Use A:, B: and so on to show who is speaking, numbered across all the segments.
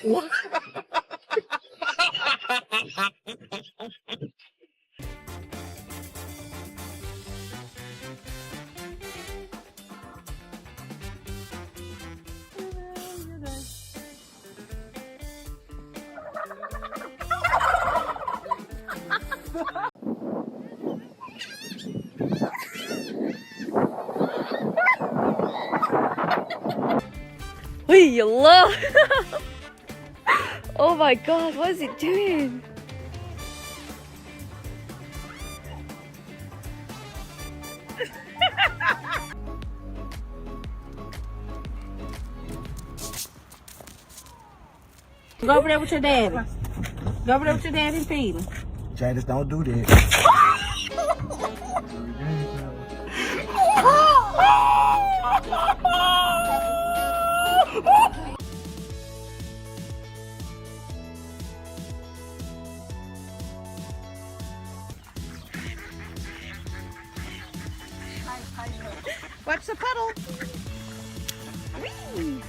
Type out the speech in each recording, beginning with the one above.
A: What?
B: Hello. Oh my god, what is it doing?
C: Go over there with your daddy. Go over there with your daddy and feed him.
A: Jadis, don't do that.
C: Watch the puddle. Whee!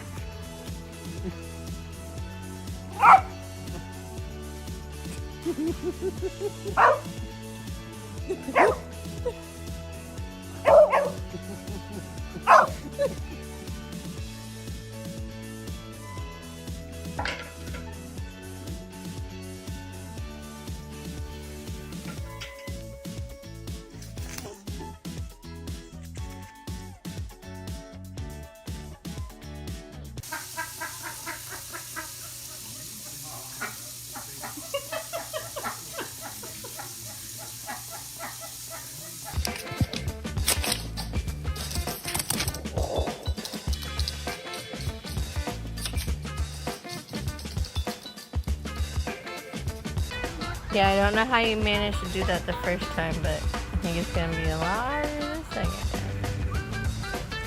B: Yeah, I don't know how you managed to do that the first time, but I think it's gonna be a lot harder the second time.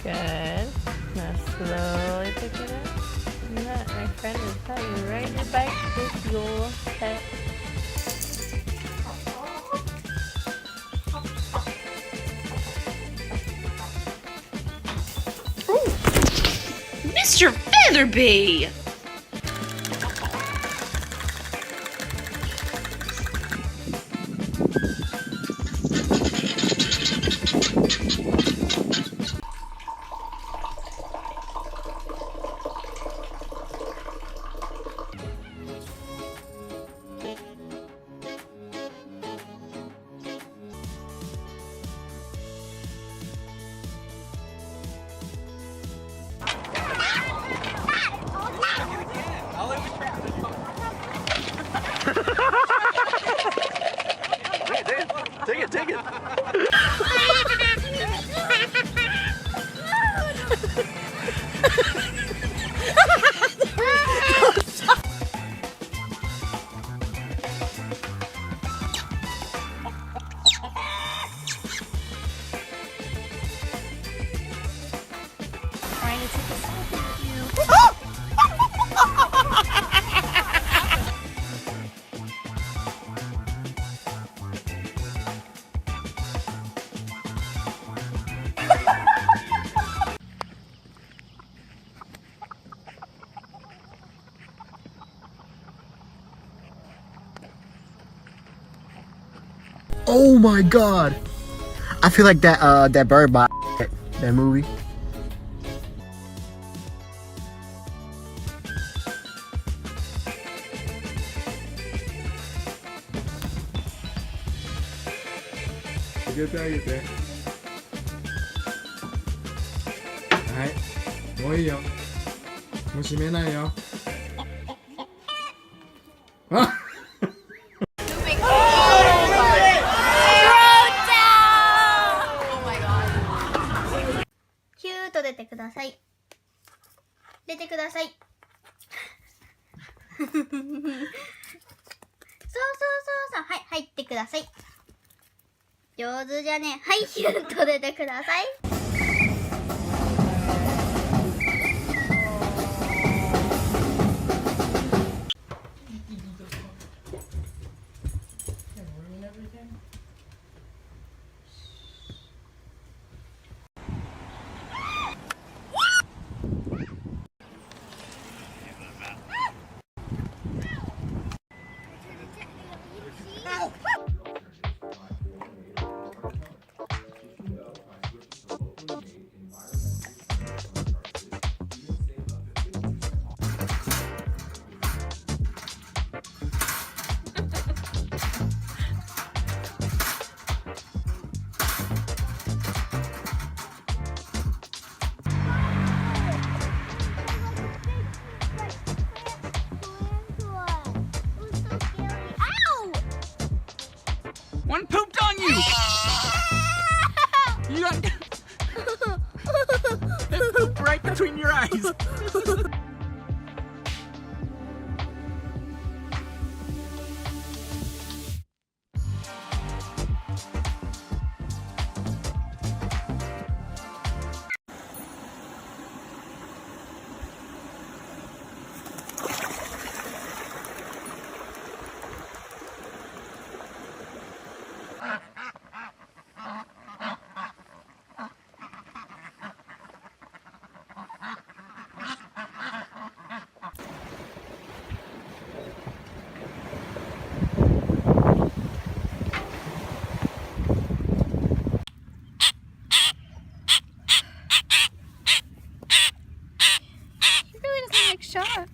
B: Good. Now slowly pick it up. And that, my friend, is how you ride your bike with your pet.
D: Mr. Featherby!
A: Take it.
D: Trying to take a selfie with you.
A: Oh my god. I feel like that Bird Box, that movie. Get there. Alright. もういいよ。もう閉めないよ。あ
E: ヒューと出てください。出てください。そうそうそうそう。はい、入ってください。上手じゃねえ。はい、ヒューと出てください。
F: One pooped on you! You got... It pooped right between your eyes.
E: shot.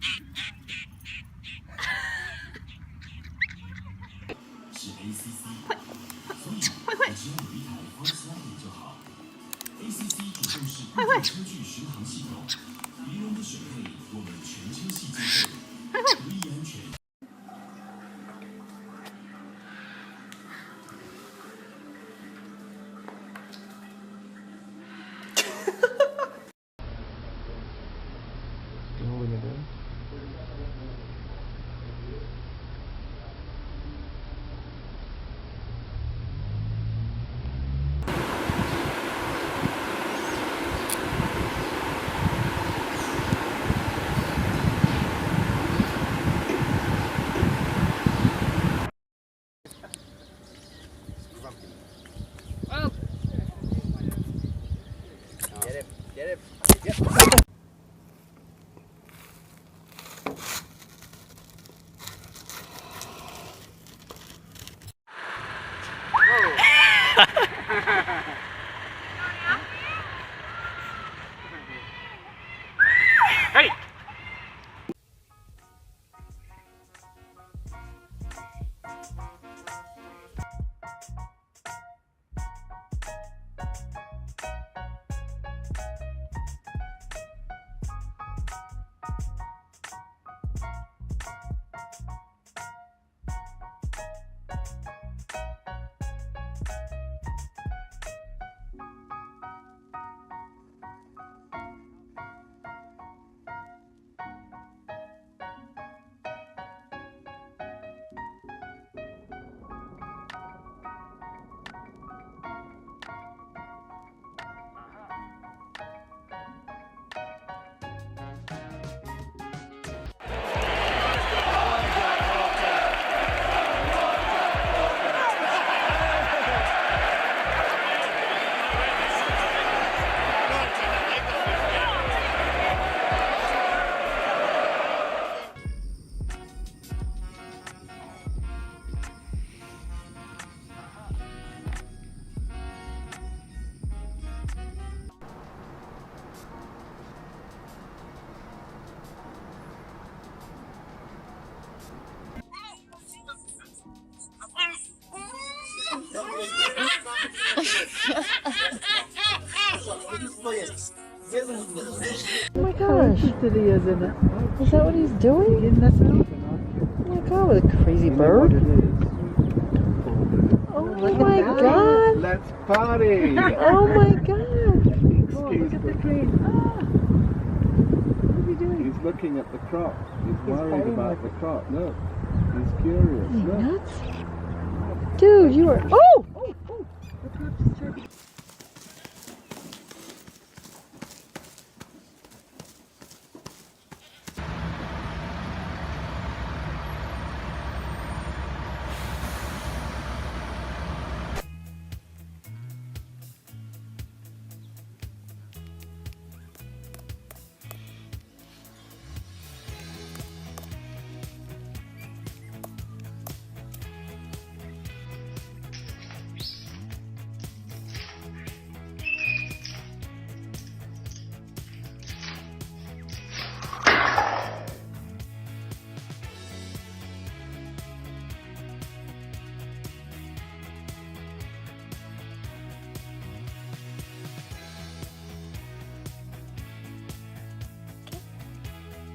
F: Hey!
B: Oh my gosh. Is that what he's doing? Oh my god, what a crazy bird. Oh my god.
G: Let's party!
B: Oh my god.
G: Excuse me. He's looking at the crop. He's worried about the crop. Look. He's curious. Look.
B: Nuts. Dude, you are. Oh!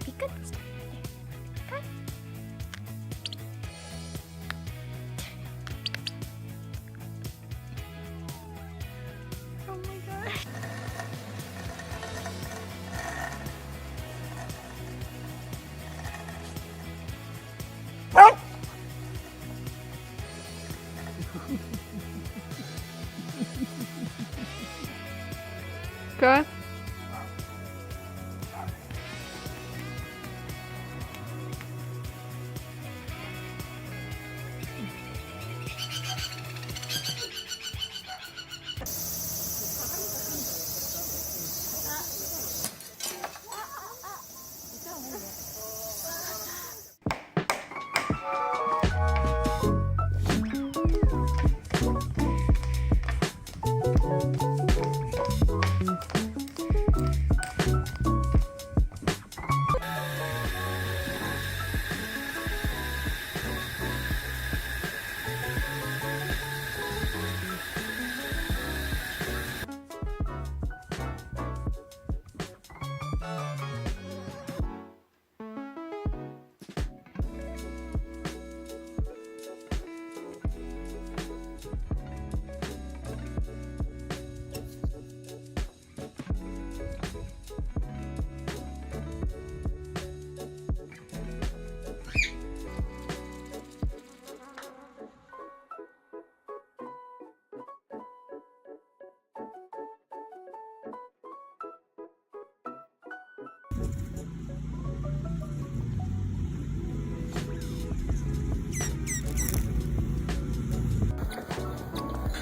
E: Be good. Good.
B: Okay.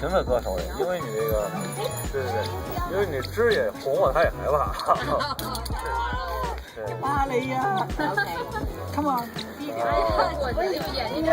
H: 评的歌手也，因为你这个，对对对，因为你枝也红了，他也害怕。对。
C: 阿里呀，Come on，我有眼睛。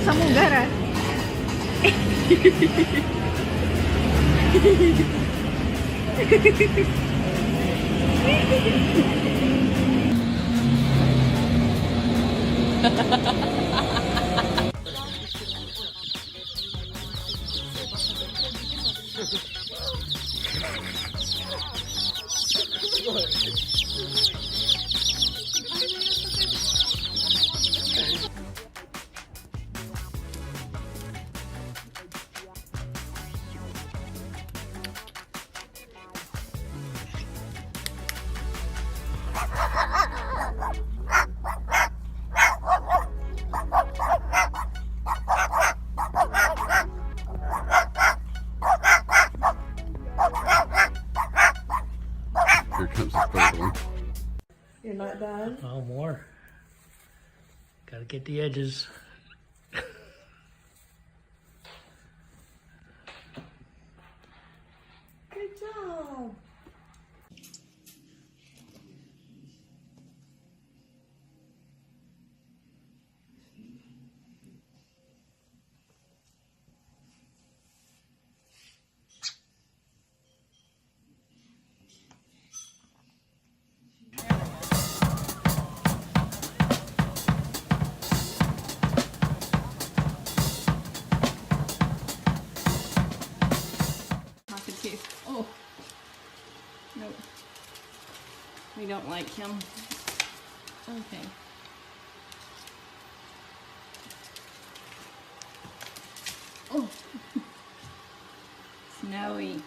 B: Samugara.
G: Here comes the third one.
C: You're not done?
I: Oh, more. Gotta get the edges.
C: Good job.
D: Oh. No. We don't like him. Okay. Oh. Snowy.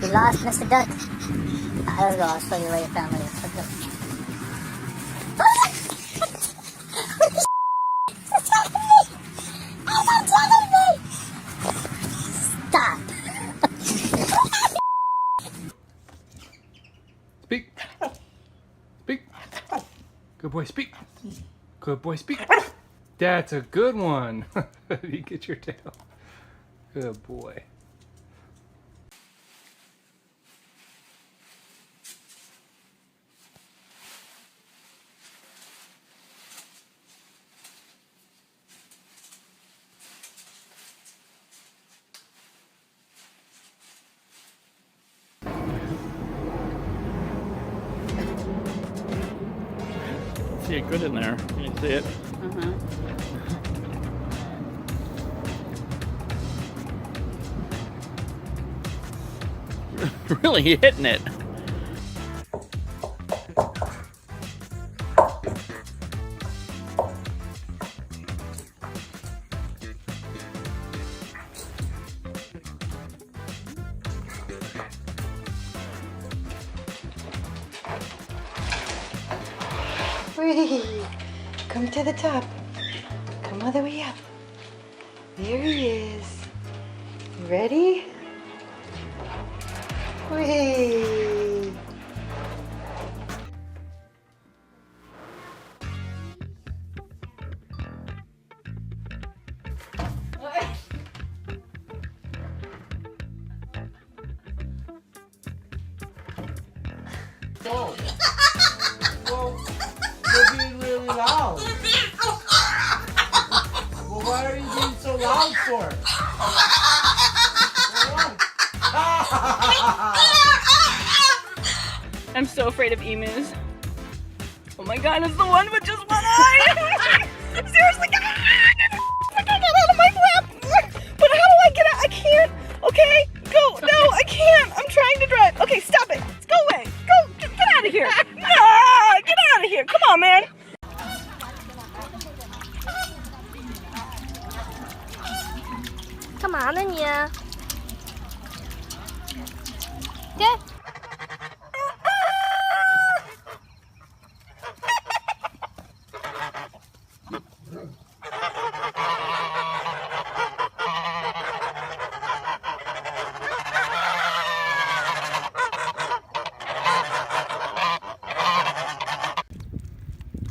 E: We lost Mr. Duck. Let's go. I'll show you where your family is. Let's go. Stop.
J: Speak. Speak. Good boy, speak. Good boy, speak. That's a good one. You get your tail. Good boy.
F: See it good in there. Can you see it? Really hitting it.
K: Whee! Come to the top. Come all the way up. There he is. You ready? Whee!
I: Whoa. Well, you're being really loud. Well, why are you being so loud for?
D: I'm so afraid of emus. Oh my god, it's the one with just one eye! Seriously, get out of my lap! But how do I get out? I can't! Okay, go! No, I can't! I'm trying to drive! Okay, stop it! Go away! Go! Get out of here! No! Get out of here! Come on, man!
E: Come on, then yeah. Okay.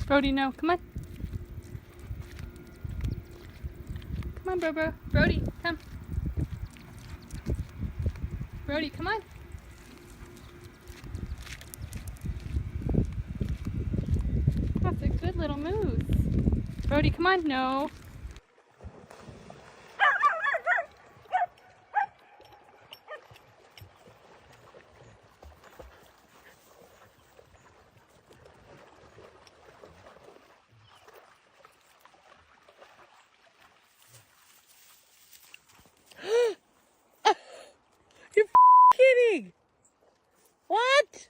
D: Brody, no. Come on. Come on, bro. Brody, come. Brody, come on. That's a good little moose. Brody, come on. No. You're kidding! What?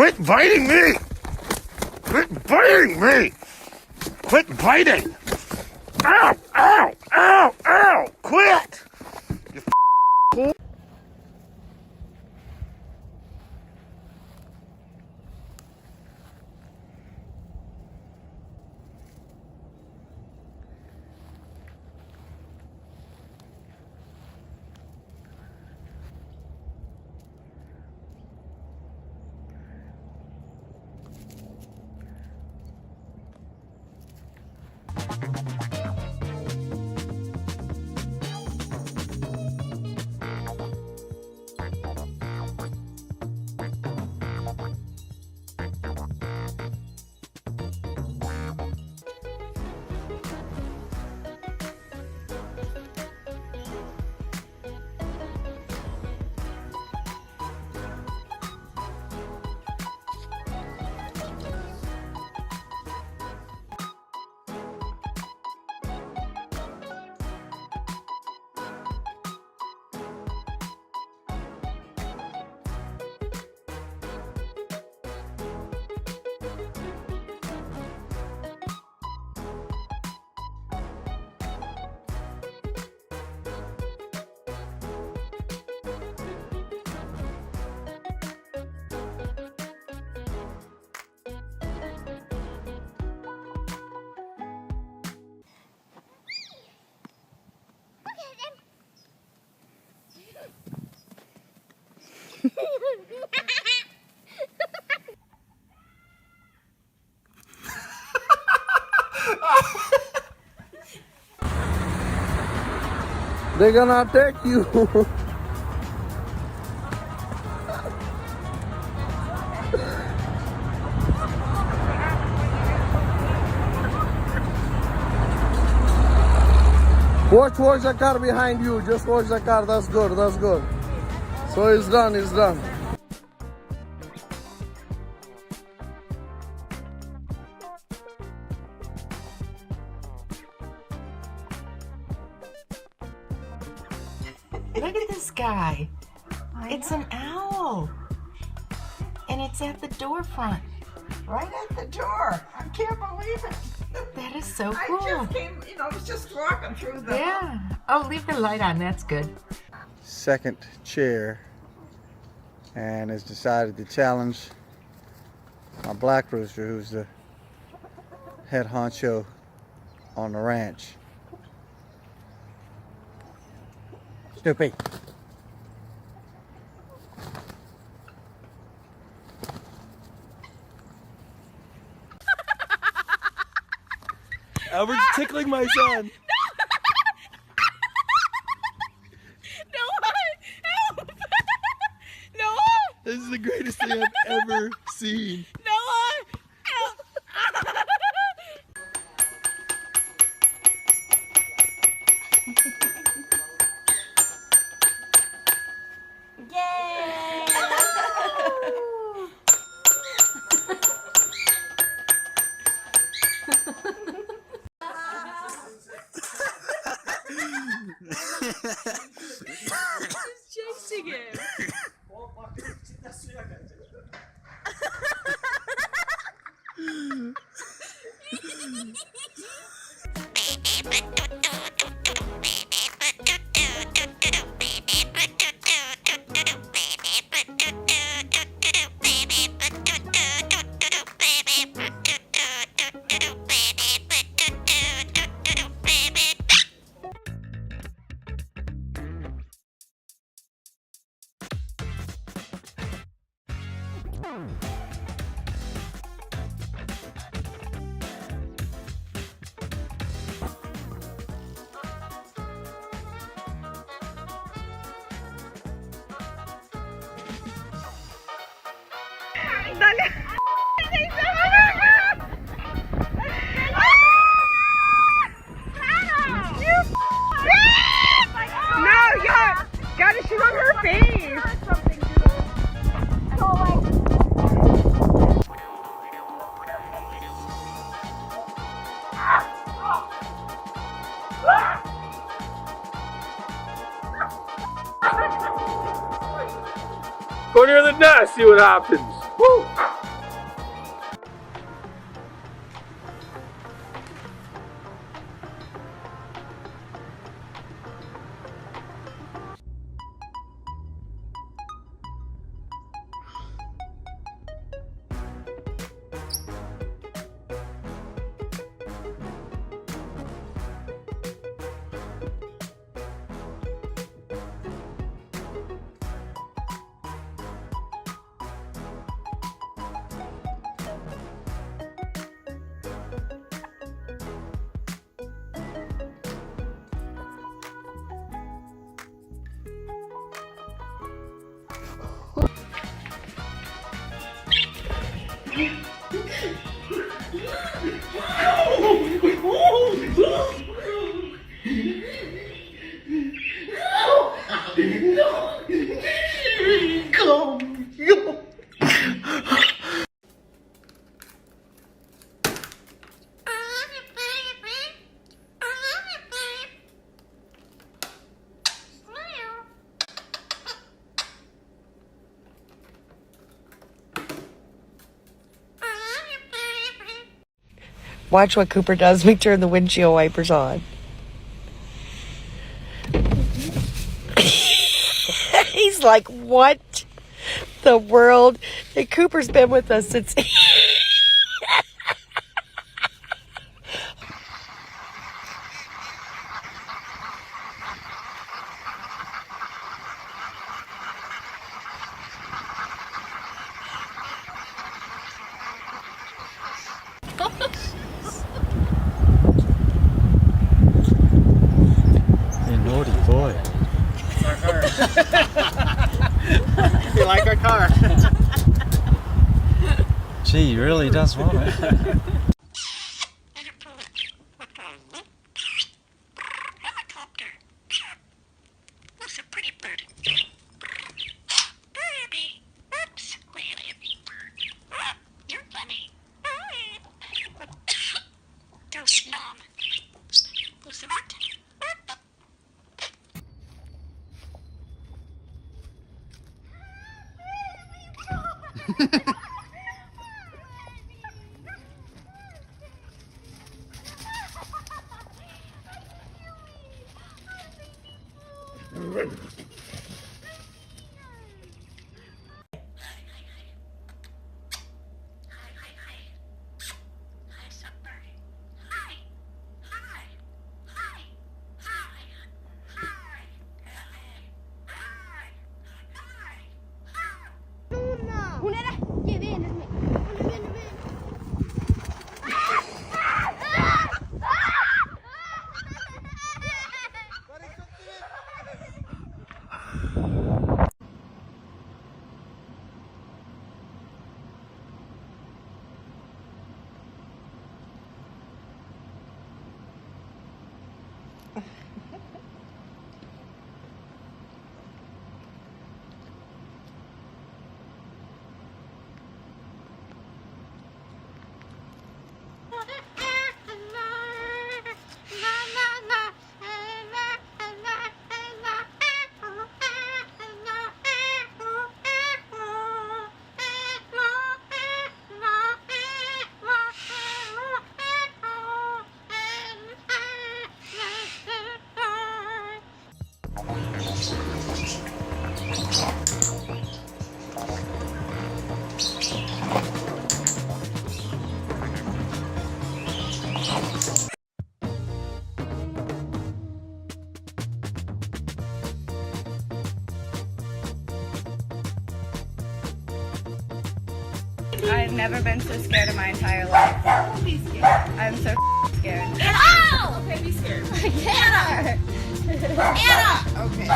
L: Quit biting me! Quit biting me! Quit biting! Ow! Ow! Ow! Ow! Quit! You fool!
H: They're gonna attack you. Watch the car behind you. Just watch the car. That's good. That's good. So it's done. It's done.
K: Look at this guy. It's an owl. And it's at the door front.
M: Right at the door. I can't believe it.
K: That is so cool.
M: I just came, I was just walking through the...
K: Yeah. Oh, leave the light on. That's good.
H: Second chair, and has decided to challenge my black rooster, who's the head honcho on the ranch. Snoopy.
G: Albert's tickling my son. This is the greatest thing I've ever seen.
D: Megan. Dale. No, yeah. Gotta shoot on her face.
J: Go near the nest, see what happens. Woo!
K: Watch what Cooper does. We turn the windshield wipers on. He's like, what the world? And Cooper's been with us since...
H: Naughty boy.
A: You like our car?
H: Gee, he really does want it.
D: I've never been so scared in my entire life. Be scared. I'm so scared.
C: Ow!
D: Okay, be scared.
C: Anna! Anna!
M: Okay.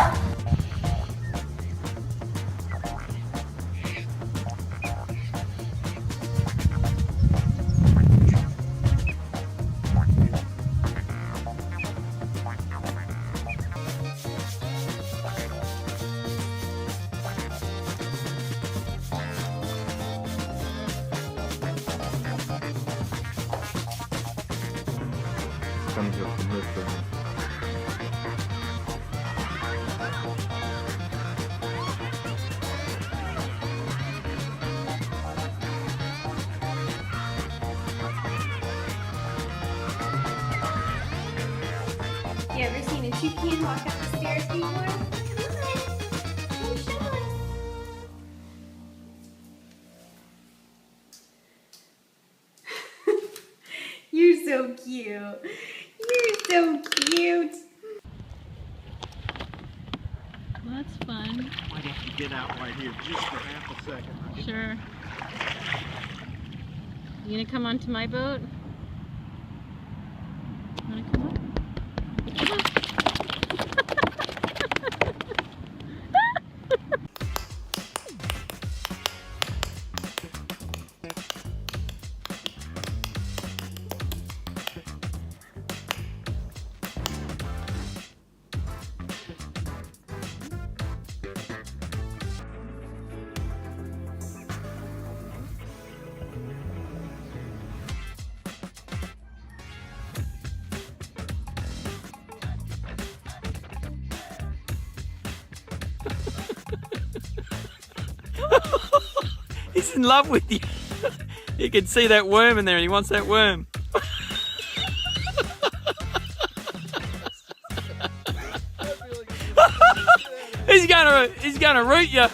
G: Comes up from this side.
E: You ever seen a toucan walk up the stairs before? You're so cute. You're so cute.
B: That's fun.
L: Why don't you get out right here just for half a second?
B: Sure. You gonna come onto my boat? Wanna come on? Come on.
F: He's in love with you. You can see that worm in there and he wants that worm. He's gonna root you.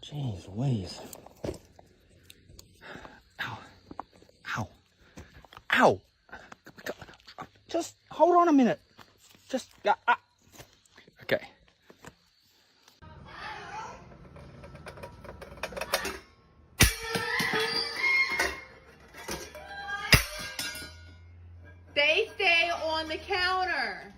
L: Jeez Louise. Ow. Ow. Ow. Just hold on a minute. Just, okay.
C: They stay on the counter.